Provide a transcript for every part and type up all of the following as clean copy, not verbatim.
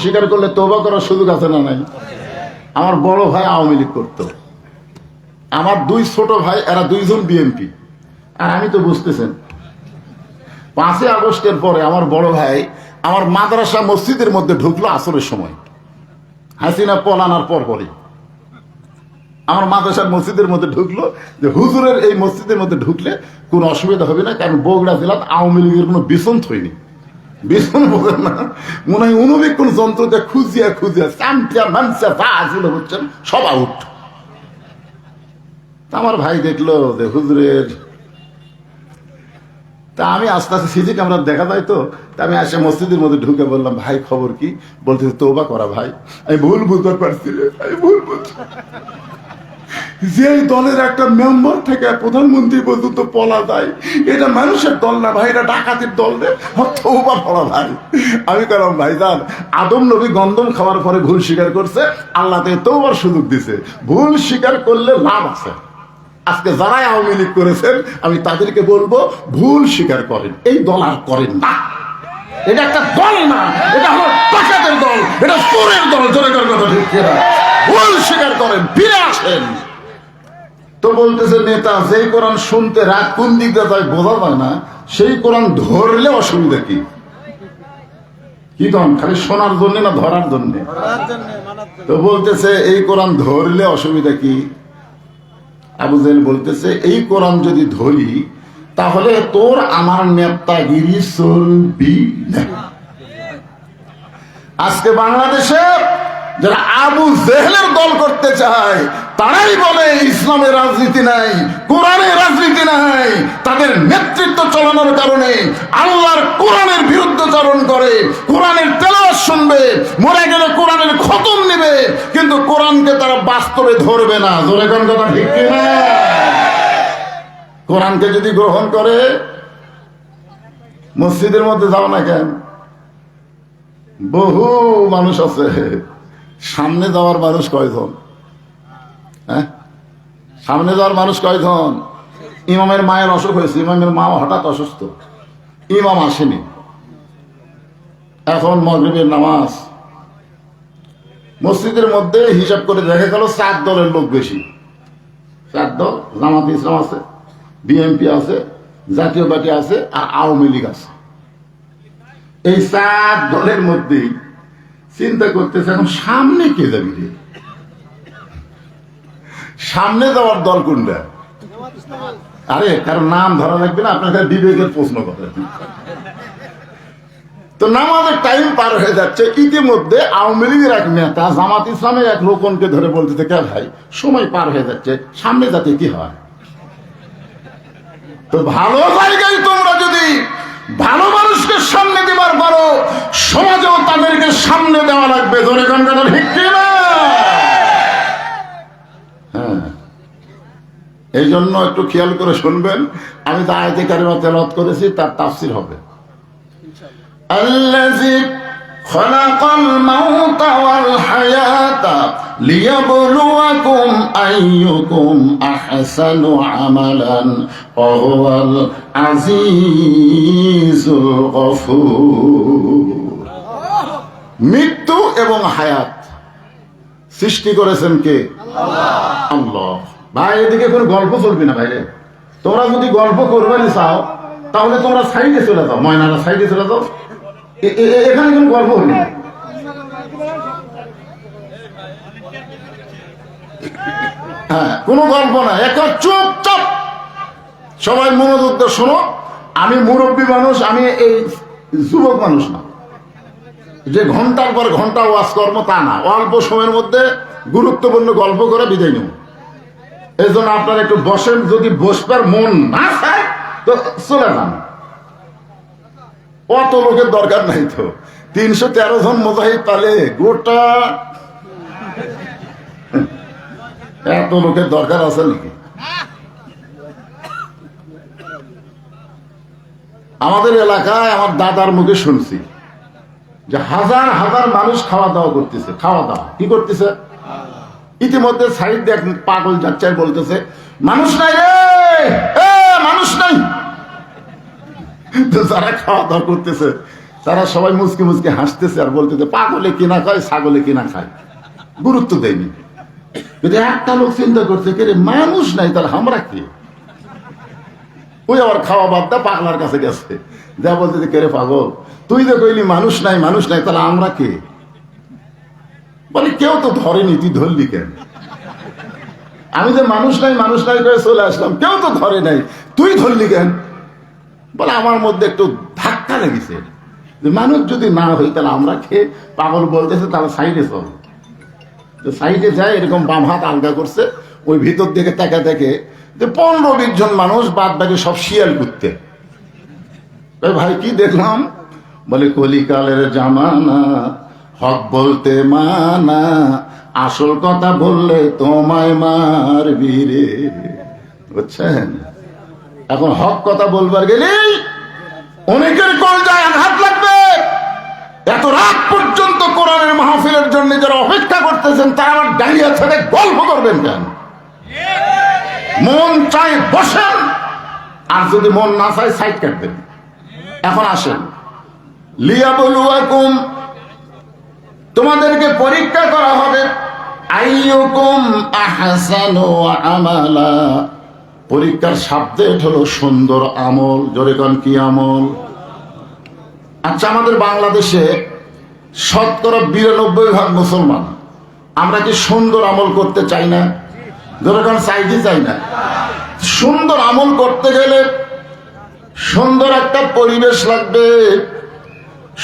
স্বীকার করলে তওবা করার সুযোগ আছে না নাই? আমার বড় ভাই আওয়ামী লীগ করতো, আমার দুই ছোট ভাই এরা দুইজন বিএনপি। আর আমি তো বুঝতেছেন 5ই আগস্টের পরে আমার বড় ভাই আমার মাদ্রাসা মসজিদের মধ্যে ঢুকলো আসরের সময়, হাসিনা পলানোর পরই আমার মাদ্রাসার মসজিদের মধ্যে ঢুকলো যে হুজুরের এই মসজিদের মধ্যে ঢুকলে কোনো অসুবিধা হবে না, কারণ বগুড়া জেলার আওয়ামী লীগের কোনো বিসন্ত হয়নি। বিসন বোঝেন না, মনে হয় উনবিক কোন যন্ত্র দিয়ে খুঁজিয়া চামচা মানচা যা আসিল হচ্ছেন সব আউট। আমার ভাই দেখলো যে হুজুরের, তা আমি আস্তে আস্তে সিজি ক্যামেরা দেখা যায় তো, আমি আসে মসজিদের মধ্যে ঢুকে বললাম, ভাই খবর কি? বলতেছে তওবা করা ভাই। আমি ভুল বুঝতে পারছি রে, আমি ভুল বুঝছি। যে দলের একটা মেম্বার থেকে প্রধানমন্ত্রী পর্যন্ত পলা যায়, এটা মানুষের দল না ভাই, এটা ডাকাতির দল রে, তওবা পড়া ভাই। আমি বললাম ভাইজান, আদম নবী গন্ধম খাওয়ার পরে ভুল স্বীকার করছে, আল্লাহ থেকে তওবার সুযোগ দিছে, ভুল স্বীকার করলে লাভ আছে। আজকে যারাই আওয়ামী লীগ করেছেন আমি তাদেরকে বলবো ভুল স্বীকার করেন, এই দল আর করেন না। এটা একটা দল না, এটা হলো ডাকাতের দল, এটা চোরের দল। জোরে করে কথা ঠিক কিনা? ভুল স্বীকার করেন, ফিরে আসেন। তো বলতেছে নেতা, যেই কোরআন শুনতে রাত কোন দিক দিয়ে যায় বোঝা যায় না, সেই কোরআন ধরলে অসুবিধা কি? কি দম খালি শোনার জন্য না ধরার জন্য? তো বলতেছে এই কোরআন ধরলে অসুবিধা কি? আবু জেহেল বলতেছে এই কোরআন যদি ধরি তাহলে তোর আমার নেতাগিরি চলবি না। আজকে বাংলাদেশে যারা আবু জেহেলের দল করতে চায় তারাই বলে ইসলামের রাজনীতি নাই, কোরআনের রাজনীতি নাই। তাদের নেতৃত্ব চালানোর কারণে আল্লাহর কোরআনের বিরুদ্ধাচরণ করে, কোরআনের তেলাওয়াত শুনবে, মরে গেলে কোরআনের খতম নেবে, কিন্তু কোরআনকে তারা বাস্তবে ধরবে না। জোরে কোন কথা ঠিক কিনা? কোরআনকে যদি গ্রহণ করে মসজিদের মধ্যে যাও না কেন? বহু মানুষ আছে, সামনে যাওয়ার মানুষ কয়জন? হ্যাঁ, সামনে যাওয়ার মানুষ কয়জন? ইমামের মায়ের অসুখ হয়েছে, ইমামের মা হঠাৎ অসুস্থ, ইমাম আসেনি, এখন মাগরিবের নামাজ। মসজিদের মধ্যে হিসাব করে দেখা গেল 4 দলের লোক বেশি। 4 দল, জামাত ইসলাম আছে, বিএনপি আছে, জাতীয় পার্টি আছে, আর আওয়ামী লীগ আছে। এই 4 দলের মধ্যেই চিন্তা করতেছে এখন সামনে কে যাবি রে? সামনে যাওয়ার দল কোনটা? আরে কারণ নাম ধরা লাগবে না, আপনার বিবেকের প্রশ্ন করে। তো নামাজের টাইম পার হয়ে যাচ্ছে, ইতিমধ্যে আওয়ামী লীগের এক নেতা জামাত ইসলামের এক লোকনকে ধরে বলতেছে, কে ভাই সময় পার হয়ে যাচ্ছে, সামনে যাতে কি হয়? তো ভালো জায়গায় তোমরা যদি ভালো মানুষকে সামনে দেবার পারো, সমাজেও তাদেরকে সামনে দেওয়া লাগবে। ধরে কোন কথা ঠিক কিনা? হ্যাঁ, এই জন্য একটু খেয়াল করে শুনবেন। আমি তো আয়াতে কারিমা তেলাওয়াত করেছি, তার তাফসীর হবে। আল্লাযী খালাকাল মাউতা ওয়াল হায়াতা লিয়াবলুয়াকুম আইয়ুকুম আহসানু আমালান ওয়া হুয়াল আজিজুল গফুর। মৃত্যু এবং হায়াত সৃষ্টি করেছেন কে? আল্লাহ। ভাই এদিকে কোনো গল্প চলবে না ভাইরে। তোমরা যদি গল্প করবে চাও তাহলে তোমরা সাইডে চলে যাও, ময়নারা সাইডে চলে যাও, এখানে কোনো গল্প হয়নি। হ্যাঁ, কোনো গল্প না, একটা চুপচাপ সবাই মনোযোগ দিয়ে শোনো। আমি মুরব্বী মানুষ, আমি এই যুবক মানুষ না যে ঘন্টার পর ঘন্টা ওয়াজ কর্ম, তা না। অল্প সময়ের মধ্যে গুরুত্বপূর্ণ গল্প করে বিদায় নেব। এই জন্য আপনারা একটু বসেন, যদি বসবার মন না চায় তো চলে যান। অত লোকের দরকার নাই তো, 313 জন মুজাহিদ পালে গোটা, এত লোকের দরকার আছে নাকি? আমাদের এলাকায় আমার দাদার মুখে শুনছি যে হাজার হাজার মানুষ খাওয়া দাওয়া করতেছে। খাওয়া দাওয়া কি করতেছে? ইতিমধ্যে সাইড দেখ পাগল যাচ্ছে, বলতেছে মানুষ নাই রে, মানুষ নাই। যারা খাওয়া দাওয়া করতেছে তারা সবাই মুচকি মুচকি হাসতেছে আর বলতেছে পাগলে কিনা খায়, ছাগলে কিনা খায়, গুরুত্ব দেয়নি। কিন্তু একটা লোক চিন্তা করছে কে রে, মানুষ নাই তাহলে আমরা কি? ওই আবার খাওয়া বাদ দা পাগলার কাছে গেছে, যা বলতেছে কে রে পাগল, তুই যে কইলি মানুষ নাই মানুষ নাই, তাহলে আমরা কে? বলে কেউ তো ধরেনি, তুই ধরলি কেন? আমি যে মানুষ নাই করে চলে আসলাম, কেউ তো ধরে নাই, তুই ধরলি কেন? বলে আমার মধ্যে একটু ধাক্কা লেগেছে, যে মানুষ যদি না হই তাহলে আমরা খেয়ে। পাগল বলতেছে তাহলে সাইডে চল। সাইডে যায়, এরকম বাম হাত আলগা করছে, ওই ভিতর দিকে তাকা দেখে যে 15-20 জন মানুষ, বাদ বাকি সব শিয়াল কুত্তে। ভাই কি দেখলাম? বলে কলিকালের জামানা, হক বলতে মানা, আসল কথা বললে তোমায় মারবি রে। বুঝছেন? এখন হক কথা বলবার গেলে অনেকের কলজায় আঘাত লাগবে। এত রাত পর্যন্ত কোরআনের মাহফিলের জন্য যারা অপেক্ষা করতেছেন, তারা আমার ডালিয়া থেকে গল্প করবেন কেন? মন চাই বসেন, আর যদি মন না চায় সাইড কাটবেন। এখন আসেন, লিয়াবলুয়াকুম, তোমাদেরকে পরীক্ষা করা হবে, আইয়ুকুম আহসানু আমালা। পরীক্ষার সাবজেক্ট হলো সুন্দর আমল। জোরে কোন কি আমল? আচ্ছা, আমাদের বাংলাদেশে 92% মুসলমান, আমরা কি সুন্দর আমল করতে চাই না? জোরে কোন চাই কি চাই না? সুন্দর আমল করতে গেলে সুন্দর একটা পরিবেশ লাগবে।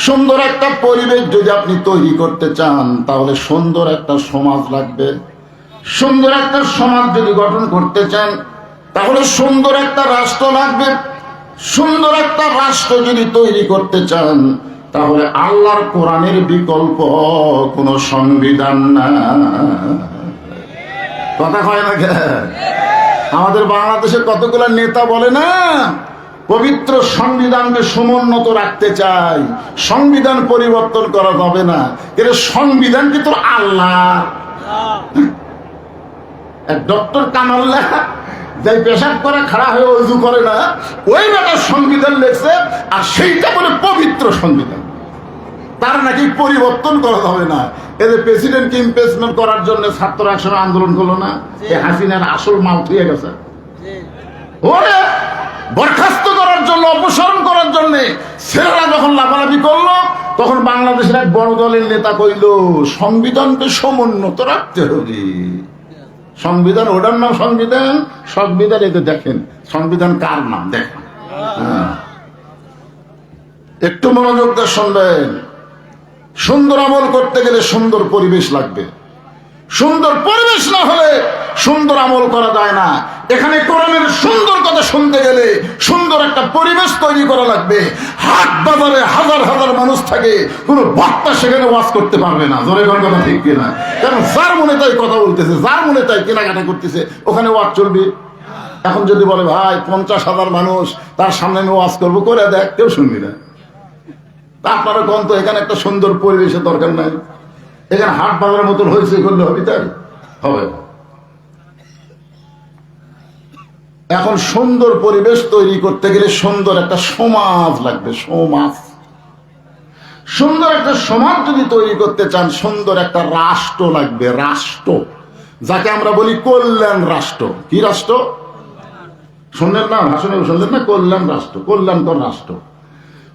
সুন্দর একটা পরিবেশ যদি আপনি তৈরি করতে চান, তাহলে সুন্দর একটা সমাজ লাগবে। সুন্দর একটা সমাজ যদি গঠন করতে চান, তাহলে সুন্দর একটা রাষ্ট্র লাগবে। সুন্দর একটা রাষ্ট্র যদি তৈরি করতে চান, তাহলে আল্লাহর কোরআনের বিকল্প কোন সংবিধান না। কথা কয় না? আমাদের বাংলাদেশে কতগুলো নেতা বলে না, পবিত্র সংবিধানকে সমুন্নত রাখতে চাই, সংবিধান পরিবর্তন করা যাবে না। কিন্তু সংবিধান কি তোর আল্লাহ? ডক্টর কামাল্লাহ যাই পেশাব করে খাড়া হয়ে অজু করে না, ওই বেটা সংবিধান লেখছে, আর সেইটা বলে পবিত্র সংবিধান। তার নাকি পরিবর্তন করা যাবে না। এদের প্রেসিডেন্টকে ইমপিচমেন্ট করার জন্য ছাত্র একসময় আন্দোলন করলো না? এই হাসিনার আসল মাল থুয়ে গেছে। ওরে বরখাস্ত করার জন্য, অপসারণ করার জন্য ছেলেরা যখন লাফালাফি করলো, তখন বাংলাদেশের এক বড় দলের নেতা কইল সংবিধানকে সমুন্নত রাখতে হবে। সংবিধান ওটার নাম সংবিধান, সংবিধান এতে দেখেন সংবিধান কার নাম দেখেন। একটু মনোযোগ দিয়ে শুনবেন। সুন্দর আমল করতে গেলে সুন্দর পরিবেশ লাগবে। সুন্দর পরিবেশ না হলে সুন্দর আমল করা যায় না। এখানে কোরআনের সুন্দর কথা শুনতে গেলে সুন্দর একটা পরিবেশ তৈরি করা লাগবে। হাট বাজারে হাজার হাজার মানুষ থাকে, কোন বক্তা সেখানে ওয়াজ করতে পারবে না। জোরে কোন কথা ঠিক কিনা? কারণ যার মনে তাই কথা বলতেছে, যার মনে তাই কেনাকাটা করতেছে, ওখানে ওয়াজ চলবে। এখন যদি বলে ভাই 50,000 মানুষ, তার সামনে আমি ওয়াজ করবো, করে দেখ, কেউ শুনবি না। আপনারা কোন তো এখানে একটা সুন্দর পরিবেশের দরকার নাই। এখানে হাট বাজারের মতন হয়েছে করলে হবে? তাই হবে। এখন সুন্দর পরিবেশ তৈরি করতে গেলে সুন্দর একটা সমাজ লাগবে। সমাজ, সুন্দর একটা সমাজ যদি তৈরি করতে চান, সুন্দর একটা রাষ্ট্র লাগবে। রাষ্ট্র যাকে আমরা বলি কল্যাণ রাষ্ট্র। কি রাষ্ট্র শুনলেন না? ভাষণে শুনলেন না? কল্যাণ রাষ্ট্র, কল্যাণকর রাষ্ট্র।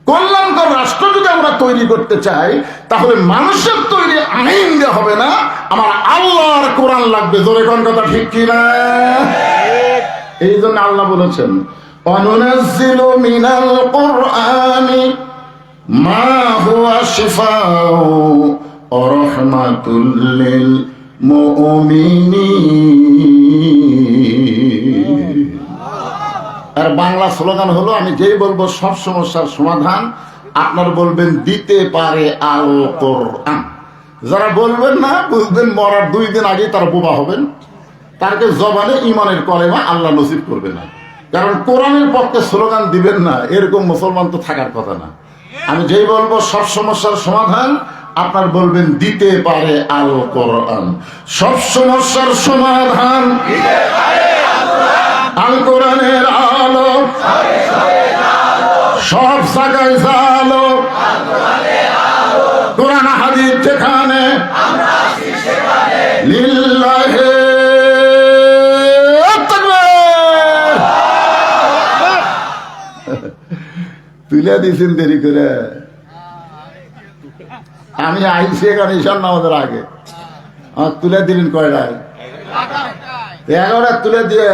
কল্যাণকর রাষ্ট্র যদি আমরা তৈরি করতে চাই, তাহলে মানুষের তৈরি আইন দেওয়া হবে না, আমার আল্লাহর কোরআন লাগবে। জোরে কোন কথা ঠিক কিনা? এই জন্য আল্লাহ বলেছেন, অনুনাজ্জিলু মিনাল কুরআনি মা হুয়া শিফাউ ওয়া রাহমাতুল লিল মুমিনিন। আর বাংলা স্লোগান হলো, আমি যেই বলবো সব সমস্যার সমাধান, আপনারা বলবেন দিতে পারে আল কোরআন। যারা বলবেন না, বুঝবেন মরার 2 দিন আগে তারা বোবা হবেন। তারকে জবানে ইমানের কলেমা আল্লাহ নসিব করবে না। কারণ কোরআনের পক্ষে স্লোগান দিবেন না, এরকম মুসলমান তো থাকার কথা না। আমি যেই বলবো সব সমস্যার সমাধান, আপনার বলবেন দিতে পারে আল কোরআন। সব সমস্যার সমাধান আল কোরআনের আলো, সব জায়গায় জালো, কোরআন হাদিস যেখানে লিল্লাহে তাকবীর। তুলে দিয়েছেন দেরি করে, আমি আইসি এখানে ঈশান নামাজের আগে, আমার তুলে দিলেন কয়টায়? 11টা তুলে দিয়ে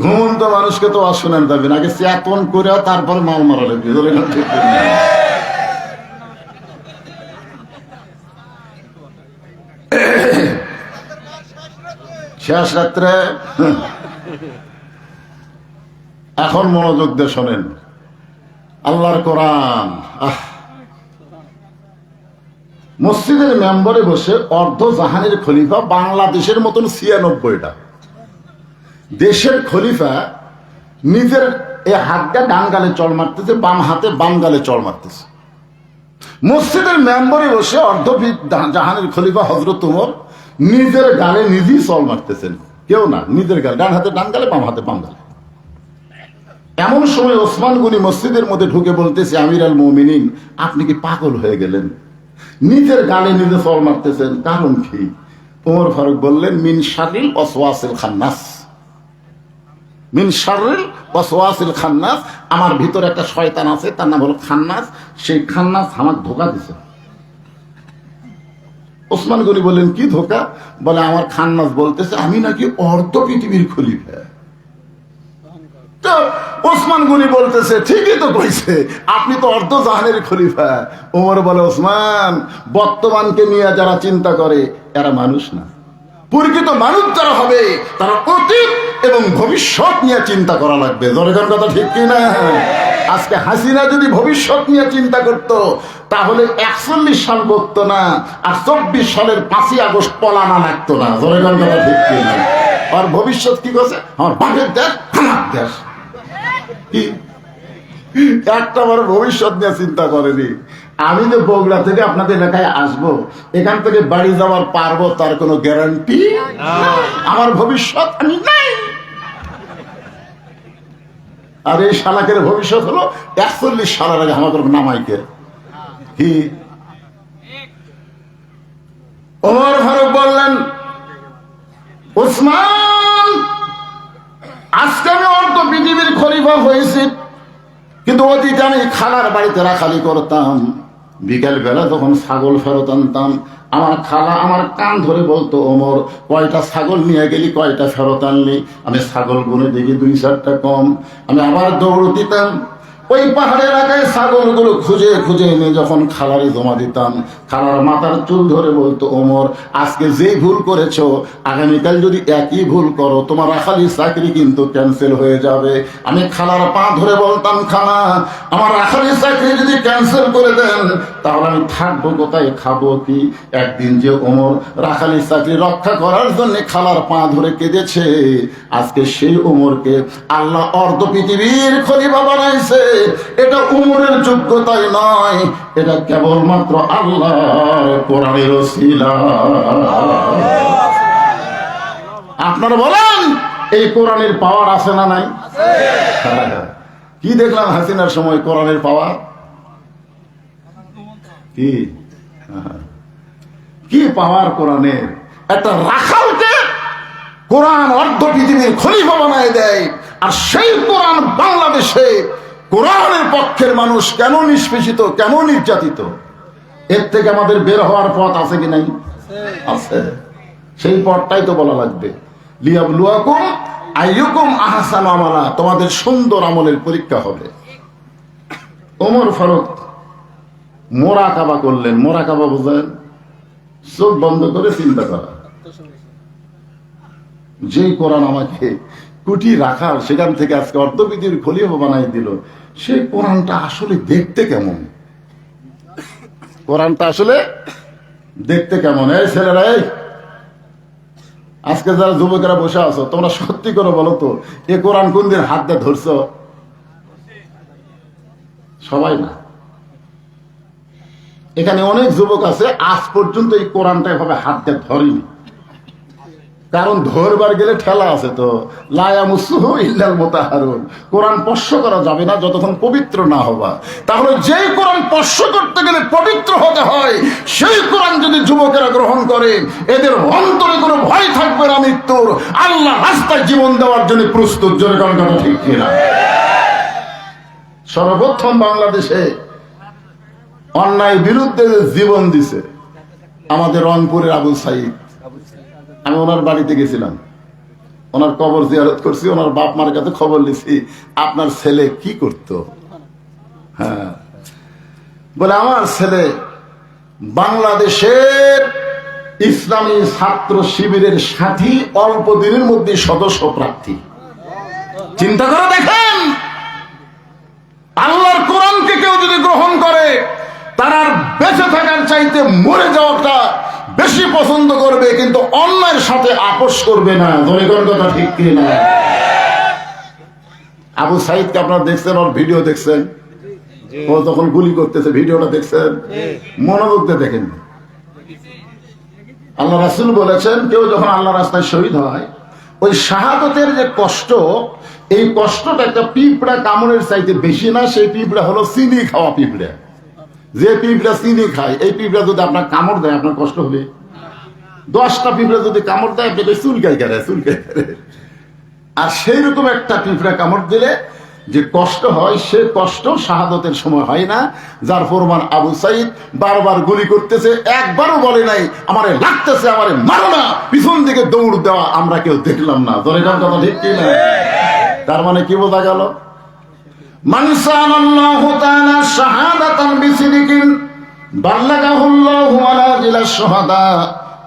ঘুমন্ত মানুষকে তো আর শোনান যাবে না, আগে চেতন করে তারপর মাল মারা লাগবে। শেষ রাত্রে এখন মনোযোগ দিয়ে শোনেন আল্লাহর কোরআন। মসজিদের মেম্বারে বসে অর্ধ জাহানের খলিফা, বাংলাদেশের মতন 96টা দেশের খলিফা নিজের এই হাতটা ডান গালে চড় মারতেছে, বাম হাতে বাম গালে চড় মারতেছে। মসজিদের মেম্বারে বসে অর্ধ জাহানের খলিফা হযরত ওমর নিজের গালে নিজেই চড় মারতেছেন, কেউ না, নিজের গালে, ডান হাতে ডান গালে বাম হাতে বাম গালে। এমন সময় ওসমান গনি মসজিদের মধ্যে ঢুকে বলতেছে, আমির আল মুমিনিন, আপনি কি পাগল হয়ে গেলেন? নিজের গালে নিজে চড় মারতেছেন, কারণ কি? ওমর ফারুক বললেন, মিন শাররিল ওয়াসওয়াসিল খান্নাস, মিন শাররিল ওয়াসওয়াসিল খান্নাস, আমার ভিতরে একটা শয়তান আছে, তার নাম হলো খান্নাস, সেই খান্নাস আমাকে ধোঁকা দিছে। ওসমান গনি বললেন, কি ধোঁকা? বলে, আমার খান্নাস বলতেছে আমি নাকি অর্ধ পৃথিবীর খলিফা। তো ওসমান গনি বলতেছে, ঠিকই তো কইছে, আপনি তো অর্ধ জাহানের খলিফা। ওমর বলে, ওসমান, বর্তমানকে নিয়ে যারা চিন্তা করে এরা মানুষ না, প্রকৃত মানুষ যারা হবে তারা অতীত এবং ভবিষ্যৎ নিয়ে চিন্তা করা লাগবে। জনগণ কথা ঠিক কিনা? আজকে হাসিনা যদি ভবিষ্যৎ নিয়ে চিন্তা করত তাহলে 41 সাল বকতো না, আর 24 সালের 5ই আগস্ট পলানা লাগতো না। জনগণ কথা ঠিক কিনা? আর ভবিষ্যৎ কি করছে? আমার বাপের দেশ, আমার দেশ, কি একটা বড় ভবিষ্যৎ নিয়ে চিন্তা করেনি। আমি যে বগুড়া থেকে আপনাদের এলাকায় আসবো, এখান থেকে বাড়ি যাওয়ার পারবো তার কোনো গ্যারান্টি? আমার ভবিষ্যৎ আমি নাই। আর এই শালাকের ভবিষ্যৎ হলো 41 সালের আগে আমাদের নামাইকে। কি ওমর ফারুক বললেন, ওসমান, আজকে আমি অর্ধ পৃথিবীর খলিফা হয়েছি, কিন্তু অতীতে আমি খালার বাড়িতে রাখালি করতাম। বিকেল বেলা যখন ছাগল ফেরত আনতাম, আমার খালা আমার কান ধরে বলতো, ওমর, কয়টা ছাগল নিয়ে গেলি, কয়টা ফেরত আনলি? আমি ছাগল গুনে দেখি 2-4টা কম। আমি আবার দৌড় দিতাম, ওই পাহাড়ের এলাকায় ছাগলগুলো খুঁজে খুঁজে এনে যখন খালারে জমা দিতাম, খালার মাথার চুল ধরে বলতো, ওমর, আজকে যেই ভুল করেছো, আগামীকাল যদি একই ভুল করো তোমার রাখালি চাকরি কিন্তু ক্যান্সেল হয়ে যাবে। আমি খালার পা ধরে বলতাম, খালা, আমার রাখালি চাকরি যদি ক্যান্সেল করে দেন তাহলে আমি থাকবো কোথায়, খাবো কি? একদিন যে ওমর রাখালি চাকরি রক্ষা করার জন্য খালার পা ধরে কেঁদেছে, আজকে সেই ওমরকে আল্লাহ অর্ধ পৃথিবীর খলিফা বানাইছে। এটা উমরের যোগ্যতাই নয়, এটা কেবলমাত্র আল্লাহর কোরআনের ওসিলা। আপনারা বলেন, এই কোরআনের পাওয়ার আছে না নাই? কি দেখলাম হাসিনার সময় কোরআনের পাওয়ার? কি কি পাওয়ার কোরআনের? একটা রাখালকে কোরআন অর্ধ পৃথিবীর খলিফা বানায় দেয়। আর সেই কোরআন বাংলাদেশে কোরআনের পক্ষের মানুষ কেন নিষ্পেষিত, কেন নির্যাতিত? এর থেকে আমাদের বের হওয়ার পথ আছে কি নাই? আছে। সেই পথটাই তো বলা লাগবে, লিয়াবলুয়াকুম আইয়ুকুম আহসানু আমালা, তোমাদের সুন্দর আমলের পরীক্ষা হবে। ওমর ফারুক মোরাকাবা করলেন। মোরাকাবা বুঝলেন? চোখ বন্ধ করে চিন্তা করা। যে কোরআন আমাকে কুটি রাখার, সেখান থেকে আজকে অর্ধপৃথিবীর খলিফা বানাই দিল, সেই কোরআনটা আসলে দেখতে কেমন? কোরআনটা আসলে দেখতে কেমন? এই ছেলেরা, এই আজকে যারা যুবকেরা বসে আছো, তোমরা সত্যি করে বলো তো, এ কোরআন কোন দিন হাত দিয়ে ধরছ? সবাই না। এখানে অনেক যুবক আছে আজ পর্যন্ত এই কোরআনটা এভাবে হাত দিয়ে ধরেনি। কারণ ধরবার গেলে ঠেলা আছে তো, লা ইয়ামাসসুহু ইল্লাল মুতাহহারুন, কোরআন স্পর্শ করা যাবে না যতক্ষণ পবিত্র না হবা। তাহলে যেই কোরআন স্পর্শ করতে গেলে পবিত্র হতে হয়, সেই কোরআন যদি যুবকেরা গ্রহণ করে, এদের অন্তরে কোনো ভয় থাকবে না মৃত্যুর, আল্লাহ রাস্তায় জীবন দেওয়ার জন্য প্রস্তুত। জোরে কোন কথা ঠিক কিনা? সর্বপ্রথম বাংলাদেশে অন্যায় বিরুদ্ধে জীবন দিছে আমাদের রংপুরের আবু সাইদ। আমি ওনার বাড়িতে গেছিলাম, ওনার কবর জিয়ারত করছি, ওনার বাপ মার কাছে খবর নিছি আপনার ছেলে কি করত। হ্যাঁ, বলে আমার ছেলে বাংলাদেশের ইসলামী ছাত্র শিবিরের সাথী, অল্প দিনের মধ্যে সদস্য প্রার্থী। চিন্তা করে দেখেন, আল্লাহর কোরআনকে কেউ যদি গ্রহণ করে, তার আর বেঁচে থাকার চাইতে মরে যাওয়াটা বেশি পছন্দ করবে, কিন্তু অন্যায়ের সাথে আপোষ করবে না। জনগণ কথা ঠিক কি না? আবু সাইদকে আপনারা দেখছেন, ওর ভিডিও দেখছেন, ও তখন গুলি করতেছে, ভিডিওটা দেখছেন, মনোযোগ দিয়ে দেখেন। আল্লাহ রাসূল বলেছেন, কেউ যখন আল্লাহ রাস্তায় শহীদ হয়, ওই শাহাদতের যে কষ্ট, এই কষ্টটা একটা পিঁপড়া কামড়ের চাইতে বেশি না। সেই পিঁপড়া হলো চিনি খাওয়া পিঁপড়া। যে পিঁপড়া চিনি খায়, এই পিঁপড়া যদি আপনার কামড় দেয়, আপনার কষ্ট হবে? 10টা পিঁপড়া যদি কামড় দেয়, আপনাকে চুলকাই করে। আর সেই রকম একটা পিঁপড়া কামড় দিলে যে কষ্ট হয়, সে কষ্ট শাহাদতের সময় হয় না। যার প্রমাণ আবু সাইদ বারবার গুলি করতেছে, একবারও বলে নাই আমারে লাগতেছে, আমারে মারো না, পিছন দিকে দৌড় দেওয়া আমরা কেউ দেখলাম না। ধরে যান কথা ঠিক কি না? তার মানে কি বোঝা গেল? মান সাআলাল্লাহু তাআলা শাহাদাতান বিসিদিকিন বাল্লাগাহুল্লাহু আলা জিলাশ শুহাদা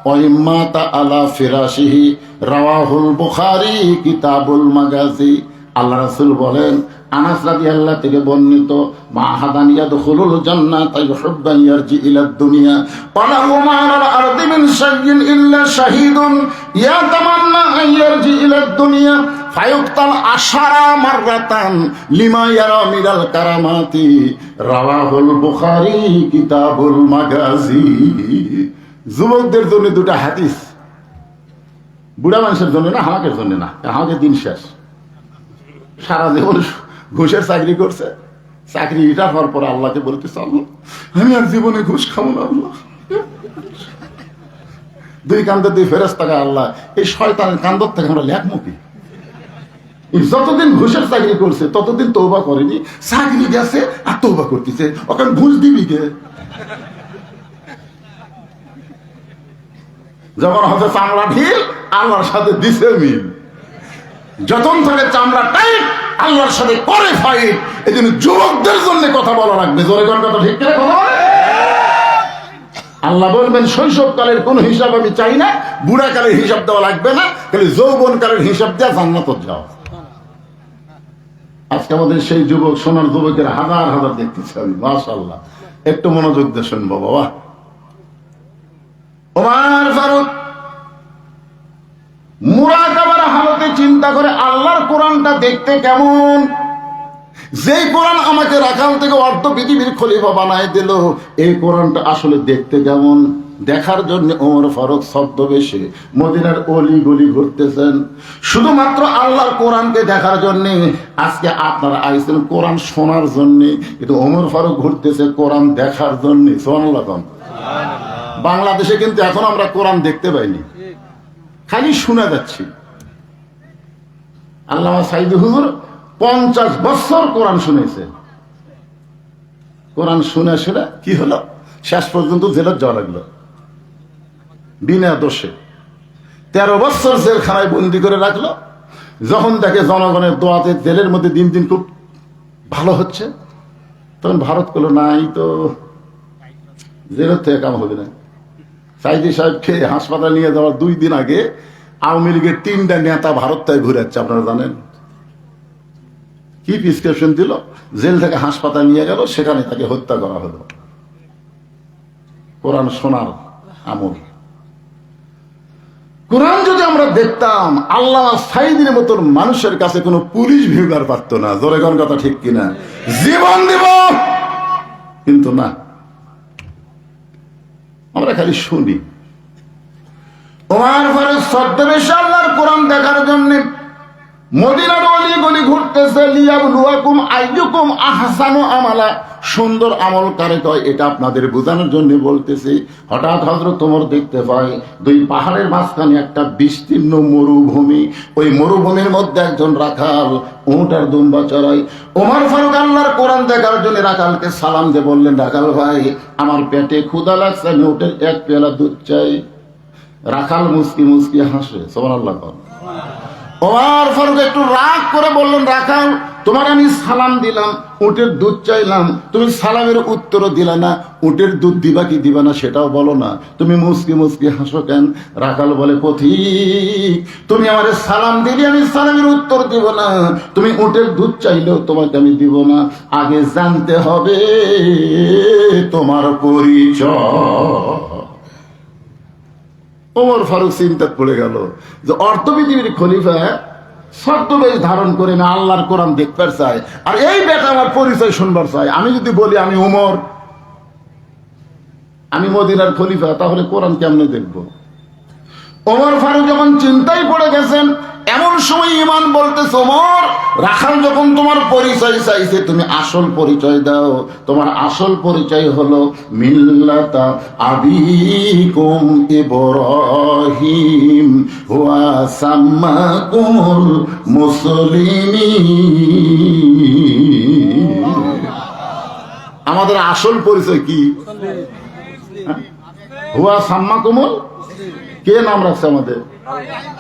ওয়া ইম্মাতা আলা ফিরাশিহি, রাওয়াহুল বুখারী কিতাবুল মাগাজি। আল্লাহ রাসূল বলেন, আনাস রাদিয়াল্লাহু থেকে বর্ণিত, মা হাদান ইয়াদখুলুল জান্নাতা ইউহিব্বান ইয়ারজি ইলাদ দুনিয়া ওয়ালা হুমা আলাল আরদি মিন শাইইন ইল্লা শাহীদুন ইয়াতামান্না আন ইয়ারজি ইলাদ দুনিয়া ফায়ুক্তাল আশারা মাররাতান লিমা ইয়ারা মিনাল কারামাতি, রাওয়াহুল বুখারী কিতাবুল মাগাজি। যুবকদের জন্য দুটো হাদিস, বুড়া মানুষের জন্য না, হামাকের জন্য না। হামাকে দিন শেষ, সারা জীবন ঘুষের চাকরি করছে, চাকরি এটা হওয়ার পরে আল্লাহকে বলতেছে, আল্লাহ আমি আর জীবনে ঘুষ খাবো না। আল্লাহ দুই কান্দে দুই ফেরেশতা, আল্লাহ এই শয়তানের কান্দর থেকে আমরা লেখমুখী। যতদিন ঘুষের চাকরি করছে ততদিন তওবা করেনি, চাকরি গেছে আর তওবা করতেছে। ওখানে ঘুষ দিবি কে? যখন হচ্ছে চামড়া ঢিল, আল্লাহর সাথে দিছে মিল। যতন থাকে চামড়া টাইট, আল্লাহর সাথে করে ফাইট। এই জন্য যুবকদের জন্য কথা বলা লাগবে। জোরে কোন কথা ঠিক করে কথা বলে। আল্লাহ বলবেন, শৈশবকালের কোন হিসাব আমি চাই না, বুড়াকালের হিসাব দেওয়া লাগবে না, খালি যৌবনকালের হিসাব দেওয়া, জান্নাত যাও। আজকে আমাদের সেই যুবক, সোনার যুবকের হাজার হাজার দেখতেছি আমি, মাশাআল্লাহ। একটু মনোযোগ দিয়ে শুনবো বাবা। ওমর ফারুক মুরাকাবার হালতে চিন্তা করে, আল্লাহর কোরআনটা দেখতে কেমন? যেই কোরআন আমাকে রাখাল থেকে অর্ধ পৃথিবীর খলিফা বানায় দিল, এই কোরআনটা আসলে দেখতে কেমন? দেখার জন্য ওমর ফারুক ছদ্মবেশে মদিনার অলি গলি ঘুরতেছেন, শুধুমাত্র আল্লাহর কোরআনকে দেখার জন্য। আজকে আপনারা আইছেন কোরআন শোনার জন্য, কিন্তু ওমর ফারুক ঘুরতেছে কোরআন দেখার জন্য। সুবহানাল্লাহ। বাংলাদেশে কিন্তু এখন আমরা কোরআন দেখতে পাইনি, খালি শোনা যাচ্ছি। আল্লামা সাইদি হুজুর 50 বছর কোরআন শুনেছে। কোরআন শুনে শুনে কি হলো, শেষ পর্যন্ত জেলের যাওয়া লাগলো বিনা দোষে। 13 বছর জেলখানায় বন্দি করে রাখলো। যখন দেখে জনগণের দোয়াতে জেলের মধ্যে দিন দিন খুব ভালো হচ্ছে, তখন ভারত করলো, নাই তো জেলের থেকে কাম হবে না। সাইদি সাহেবকে হাসপাতাল নিয়ে যাওয়ার 2 দিন আগে আওয়ামী লীগের 3টা নেতা ভারত থেকে ঘুরে যাচ্ছে। আপনারা জানেন কি প্রেসক্রিপশন দিল? জেল থেকে হাসপাতাল নিয়ে গেল, সেখানে তাকে হত্যা করা হলো। কোরআন শোনার আমল। কোরআন যদি আমরা দেখতাম, আল্লামা সাইদির মতন মানুষের কাছে কোনো পুলিশ ভিড়ার পারত না। জোরে কোন কথা ঠিক কিনা? জীবন দিব, কিন্তু না, আমরা খালি শুনি। ওমর ফারুক ছদ্মবেশে আল্লাহর কোরআন দেখার জন্য মদিনার অলিগলি ঘুরতেছে, লিয়াবলুয়াকুম আইয়ুকুম আহসানু আমালা, সুন্দর আমল কারে কয় এটা আপনাদের বোঝানোর জন্য বলতেছি। হঠাৎ হযরত ওমর দেখতে পায় দুই পাহাড়ের মাঝখানে একটা বিস্তীর্ণ মরুভূমি, ওই মরুভূমির মধ্যে একজন রাখাল উট আর দুম্বা চড়ায়। ওমর ফারুক আল্লাহর কোরআন দেখার জন্য রাখালকে সালাম দিয়ে বললেন, রাখাল ভাই আমার পেটে ক্ষুধা লাগছে, আমি উটের এক পেয়ালা দুধ চাই। রাখাল মুস্কি মুস্কি হাসে, সুবহানাল্লাহ। ওমর ফারুক একটু রাগ করে বললেন, রাখাল তোমার আমি সালাম দিলাম, উটের দুধ চাইলাম, তুমি সালামের উত্তরও দিলা না, উটের দুধ দিবা কি দিবা না সেটাও বলো না, তুমি মুস্কি মুস্কি হাসো কেন? রাখাল বলে, পথিক তুমি আমার সালাম দিলে আমি সালামের উত্তর দিব না, তুমি উটের দুধ চাইলেও তোমাকে আমি দিব না, আগে জানতে হবে তোমার পরিচয়। ওমর ফারুক চিন্তা পড়ে গেল যে অর্থবিধির খলিফা ছদ্মবেশ ধারণ করে না আল্লাহর কোরআন দেখবার চাই, আর এই বেটা আমার পরিচয় শুনবার চাই। আমি যদি বলি আমি ওমর, আমি মদিনার খলিফা, তাহলে কোরআন কেমনে দেখবো? ওমর ফারুক যখন চিন্তায় পড়ে গেছেন, এমন সময় ঈমান বলতেছে, ওমর রাখাল যখন তোমার পরিচয় চাইছে তুমি আসল পরিচয় দাও। তোমার আসল পরিচয় হলো মিল্লাতা আবিকুম ইব্রাহিম ওয়া সাম্মাকুমুল মুসলিমিন। আমাদের আসল পরিচয় কি? হুয়া সাম্মাকুমুল, কে নাম রাখছে আমাদের?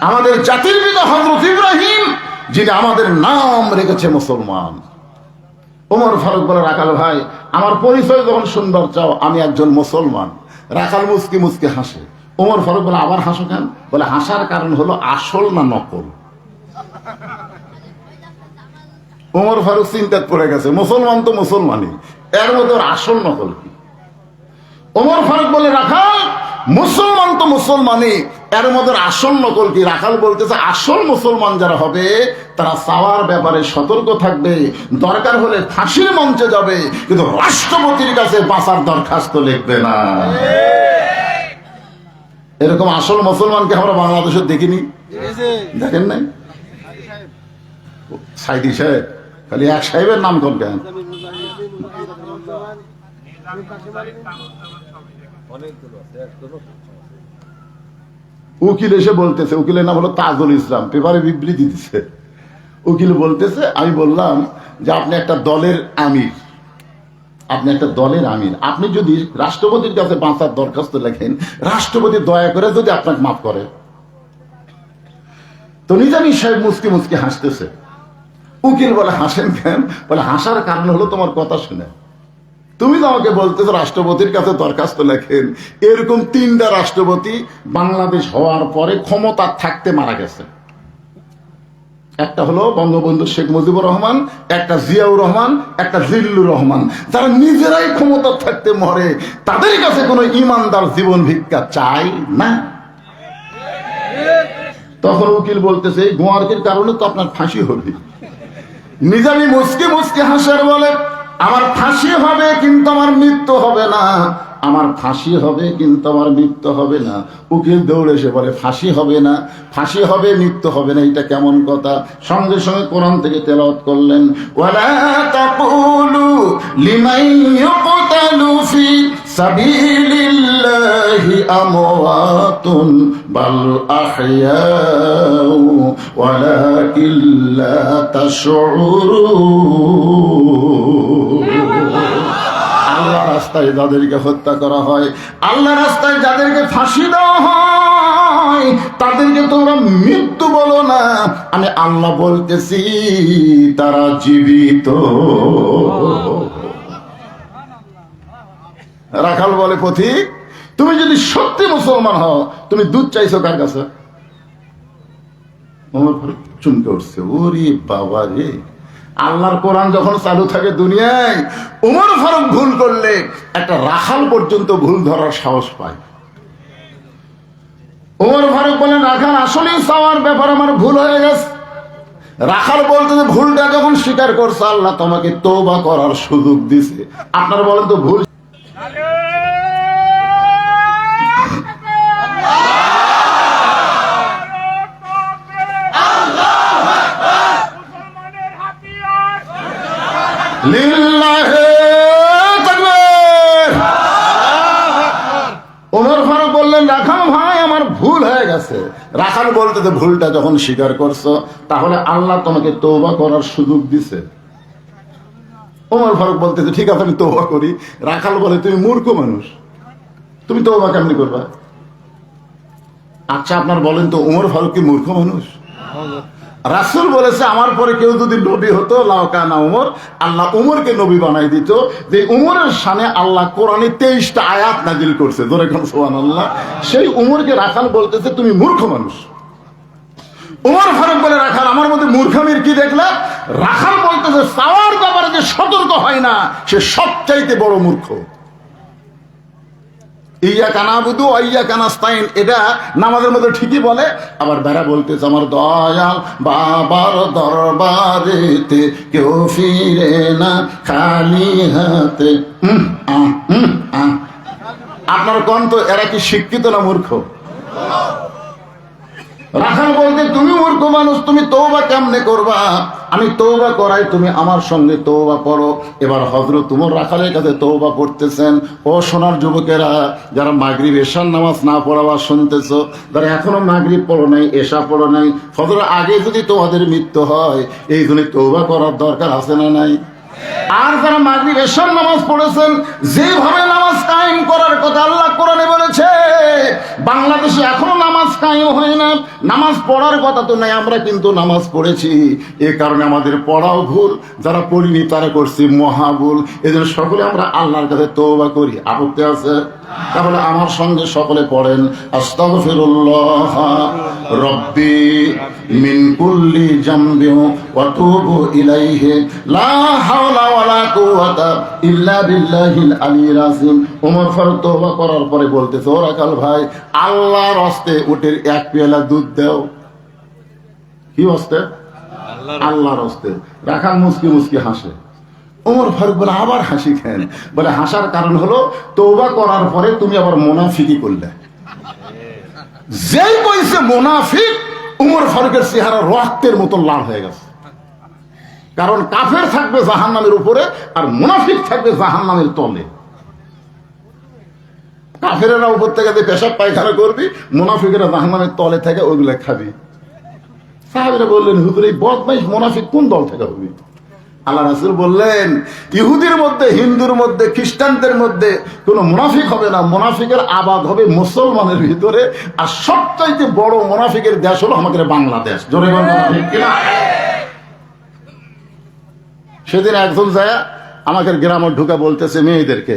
আমাদের জাতির পিতা হযরত ইব্রাহিম, যিনি আমাদের নাম রেখেছে মুসলমান। ওমর ফারুক বলে, রাখাল ভাই আমার পরিচয় যখন শুনবার চাও আমি একজন মুসলমান। রাখাল মুস্কি মুস্কি হাসে। ওমর ফারুক বলে, আবার হাসো কেন? বলে, হাসার কারণ হলো আসল না নকল। ওমর ফারুক চিন্তায় পড়ে গেছে, মুসলমান তো মুসলমানই, এর মধ্যে আসল নকল কি? ওমর ফারুক বলে, রাখাল মুসলমান তো মুসলমানই, এর মধ্যে আসল নকল কি? রাখাল বলতেছে, আসল মুসলমান যারা হবে তারা চাওয়ার ব্যাপারে সতর্ক থাকবে, দরকার হলে ফাঁসির মঞ্চে যাবে, কিন্তু রাষ্ট্রপতির কাছে বাঁচার দরখাস্ত লিখবে না। এরকম আসল মুসলমানকে আমরা বাংলাদেশে দেখিনি, দেখেন নাই? সাইদি সাহেব, খালি এক সাহেবের নাম কোন কেন? উকিল এসে বলতেছে, উকিলের নাম হলো তাজুল ইসলাম, পেপারে বিবৃতি দিচ্ছে। উকিল বলতেছে, আমি বললাম যে আপনি একটা দলের আমির, আপনি একটা দলের আমির, আপনি যদি রাষ্ট্রপতির কাছে বাঁচার দরখাস্ত লেখেন, রাষ্ট্রপতি দয়া করে যদি আপনাকে মাফ করে। তো নিজামী সাহেব মুস্কি মুস্কি হাসতেছে। উকিল বলে, হাসেন কেন? বলে, হাসার কারণ হলো তোমার কথা শুনে। তুমি তো আমাকে বলতেছো রাষ্ট্রপতির কাছে দরখাস্ত লেখেন, এরকম 3টা রাষ্ট্রপতি বাংলাদেশ হওয়ার পরে ক্ষমতা থাকতে মারা গেছে। একটা হলো বঙ্গবন্ধু শেখ মুজিবুর রহমান, একটা জিয়াউর রহমান, একটা জিল্লুর রহমান, যারা নিজেরাই ক্ষমতা থাকতে মরে, তাদের কাছে কোনো ইমানদার জীবন ভিক্ষা চাই না। তখন উকিল বলতেছে, এই গোয়ার্কের কারণে তো আপনার ফাঁসি হবে। নিজামী মুস্কি মুস্কি হাসার বলে, আমার ফাঁসি হবে কিন্তু আমার মৃত্যু হবে না, আমার ফাঁসি হবে কিন্তু আমার মৃত্যু হবে না। উকিল দৌড়ে এসে বলে, ফাঁসি হবে না, ফাঁসি হবে মৃত্যু হবে না, এটা কেমন কথা? সঙ্গে সঙ্গে কোরআন থেকে তেলাওয়াত করলেন, ওয়ালা তাকুলু লিমান ইউকতালু ফি সাবিলিল্লাহি আমওয়াতুন বাল আহইয়াউ ওয়ালাকিন লা তাশউরুন। আল্লাহ রাস্তায় যাদেরকে হত্যা করা হয়, আল্লাহ রাস্তায় যাদেরকে ফাঁসি দেওয়া হয়, তাদেরকে তোমরা মৃত্যু বলো না, আমি আল্লাহ বলতেছি তারা জীবিত। রাখাল বলে, পথিক তুমি যদি সত্যি মুসলমান হও, তুমি দুধ চাইছো কার কাছে? চুমকে উঠছে, ওরে বাবা রে, আল্লাহর কোরআন যখন চালু থাকে দুনিয়ায়, ওমর ফারুক ভুল করলে একটা রাখাল পর্যন্ত ভুল ধরার সাহস পায়। ওমর ফারুক বলেন, রাখাল আসলেই চাওয়ার ব্যাপার আমার ভুল হয়ে গেছে। রাখাল বলতে যে ভুলটা যখন স্বীকার করছে, আল্লাহ তোমাকে তওবা করার সুযোগ দিছে। আপনারা বলেন তো ভুল বললেন, রাখাল ভাই আমার ভুল হয়ে গেছে। রাখাল বলতে যে ভুলটা যখন স্বীকার করছো তাহলে আল্লাহ তোমাকে তওবা করার সুযোগ দিছে। ওমর ফারুক বলতেছে ঠিক আছে আমি তওবা করি। রাখাল বলে তুমি মূর্খ মানুষ, তুমি তওবা কেমনি করবা? আচ্ছা আপনার বলেন তো ওমর ফারুক কি মূর্খ মানুষ? রাসূল বলেছে আমার পরে কেউ যদি নবী হতো লাউকানা ওমর, আল্লাহ ওমরকে নবী বানাই দিত। যে ওমরের শানে আল্লাহ কোরআনে 23টা আয়াত নাজিল করছে, জোরে কোন সুবহানাল্লাহ। সেই ওমরকে রাখাল বলতেছে তুমি মূর্খ মানুষ। ওমর ফারুক বলে রাখাল আমার মধ্যে মূর্খামির কি দেখলে? রাখাল বলতেছে চাওয়ার ব্যাপারে যে সতর্ক হয় না সে সবচাইতে বড় মূর্খ। ইয়াকা নাবুদু ওয়া ইয়াকা নাস্তাইন এটা নামাজের মধ্যে ঠিকই বলে, আবার বেড়া বলতেছে আমার দয়াল বাবার দরবারেতে কেউ ফিরে না খালি হাতে। আপনার কোন তো এরা কি শিক্ষিত না মূর্খ? রাখাল বলতে তুমি মূর্খ মানুষ, তুমি তওবা কেমনে করবা? আমি তওবা করাই, তুমি আমার সঙ্গে তওবা করো। এবার হযরত ওমর রাখালের কাছে তওবা করতেছেন। ও সোনার যুবকেরা যারা মাগরিব এশার নামাজ না পড়াবার শুনতেছো, যারা এখনো মাগরিব পড়ো নাই, এশা পড়ো নাই, ফজরের আগে যদি তোমাদের মৃত্যু হয় এই জন্য তওবা করার দরকার আছে না নাই? আর যারা মাগরিব এশার নামাজ পড়েছেন, যেভাবে নামাজ কায়েম করার কথা আল্লাহ কোরআনে বলেছে, বাংলাদেশে এখনো নামাজ কায়েম হয় না। নামাজ পড়ার কথা তো নাই, আমরা কিন্তু নামাজ পড়েছি, এ কারণে আমাদের পড়াও ভুল, যারা পড়িনি তারা করছি মহাভুল। এজন্য সকলে আমরা আল্লাহর কাছে তওবা করি। আপত্তি আছে? তাহলে আমার সঙ্গে সকলে পড়েন আস্তাগফিরুল্লাহ রব্বি মিন কুল্লি জামবি ওয়া তুবু ইলাইহি লা হাওলা ওয়ালা কুওয়াতা ইল্লা বিল্লাহিল আলিয়্যিল আযীম। ওমর ফারুক তওবা করার পরে বলতেছে ও রাখাল ভাই আল্লাহর হস্তে উটের এক পেয়ালা দুধ দাও। কি হস্তে? আল্লাহর হস্তে। রাখাল মুস্কি মুস্কি হাসে। ওমর ফারুক বলে আবার হাসি খেন, বলে হাসার কারণ হলো তওবা করার পরে তুমি আবার মুনাফিকি করলে। যেই কইছে মুনাফিক, ওমর ফারুকের চেহারা রক্তের মতো লাল হয়ে গেছে। কারণ কাফের থাকবে জাহান্নামের উপরে আর মুনাফিক থাকবে জাহান্নামের তলে। কাফেরেরা উপর থেকে যে পেশাব পায়খানা করবি, মুনাফিকেরা জাহান্নামের তলে থেকে ওইগুলা খাবি। সাহাবীরা বললেন হুজুর এই বদমাইশ মুনাফিক কোন দল থেকে হবে? আল্লাহ রাসূল বললেন ইহুদির মধ্যে, হিন্দুর মধ্যে, খ্রিস্টানদের মধ্যে কোনো মুনাফিক হবে না। মুনাফিকের আবাদ হবে মুসলমানের ভিতরে। আর সবচাইতে বড় মুনাফিকের দেশ হলো আমাদের বাংলাদেশ। জোরে বলেন ঠিক কিনা? সেদিন একজন যায় আমাদের গ্রামে ঢুকে বলতেছে মেয়েদেরকে,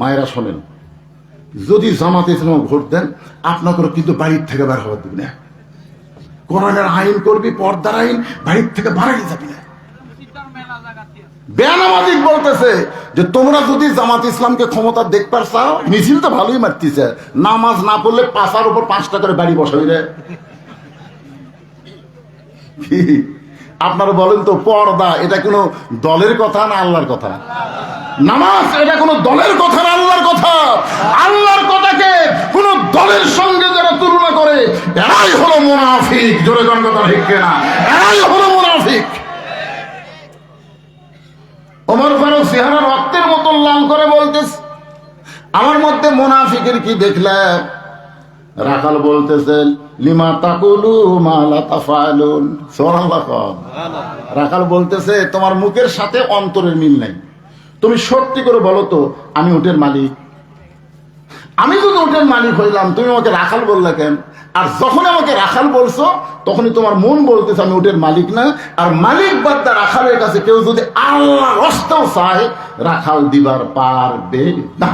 মায়েরা শোনেন, যদি জামাতে ইসলামে ভোট দেন আপনাকে কিন্তু বাড়ির থেকে বের হওয়ার দিবি না। কোরআনের আইন করবি, পর্দার আইন, বাড়ির থেকে বাড়াই যাবি না। বেনামাজিক বলতেছে যে তোমরা যদি জামাত ইসলামকে ক্ষমতা দেখবার চাও, মিছিল তো ভালোই মারতেছে, নামাজ না পড়লে পাশার উপর 5টা করে বাড়ি বসাবি রে। আপনারা বলেন তো পর্দা এটা কোনো দলের কথা না আল্লাহর কথা? নামাজ এটা কোনো দলের কথা না আল্লাহর কথা? আল্লাহর কথাকে কোন দলের সঙ্গে যারা তুলনা করে এরাই হলো মুনাফিক। জোরে কোন কথা ঠিক কিনা? এরাই হলো মুনাফিক। ওমর ফারুক চেহারা রক্তের মতো লাল করে বলতেছে আমার মধ্যে মুনাফিকের কি দেখলে? রাখাল বলতেছেন লিমা তাকুলু মা লা তাফআলুন। সুবহানাল্লাহ। রাখাল বলতেছে তোমার মুখের সাথে অন্তরের মিল নাই। তুমি সত্যি করে বলো তো আমি উটের মালিক? আমি যদি উটের মালিক হইলাম তুমি আমাকে রাখাল বললে কেন? আর যখন আমাকে রাখাল বলছো তখনই তোমার মন বলতেছে আমি উটের মালিক না। আর মালিক বাদ্দা রাখালের কাছে কেউ যদি আল্লাহর রাস্তাও চায় রাখাল দিবার পারবে না।